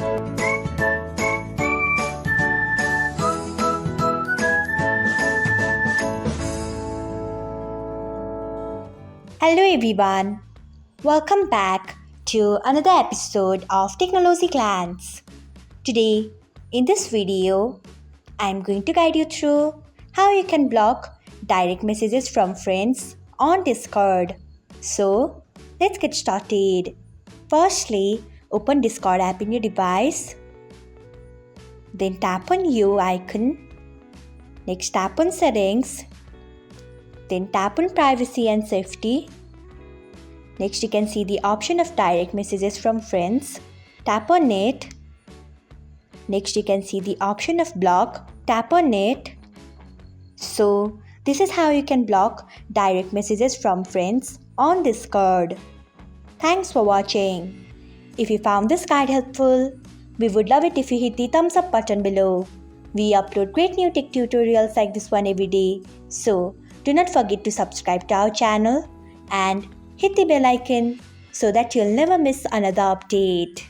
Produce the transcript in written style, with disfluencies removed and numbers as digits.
Hello everyone, welcome back to another episode of Technologyglance. Today, in this video, I'm going to guide you through how you can block direct messages from friends on Discord. So, let's get started. Firstly, open Discord app in your device. Then tap on U icon. Next, tap on Settings. Then tap on Privacy and Safety. Next, you can see the option of direct messages from friends. Tap on it. Next, you can see the option of block. Tap on it. So, this is how you can block direct messages from friends on Discord. Thanks for watching. If you found this guide helpful, we would love it if you hit the thumbs up button below. We upload great new tech tutorials like this one every day. So, do not forget to subscribe to our channel and hit the bell icon so that you'll never miss another update.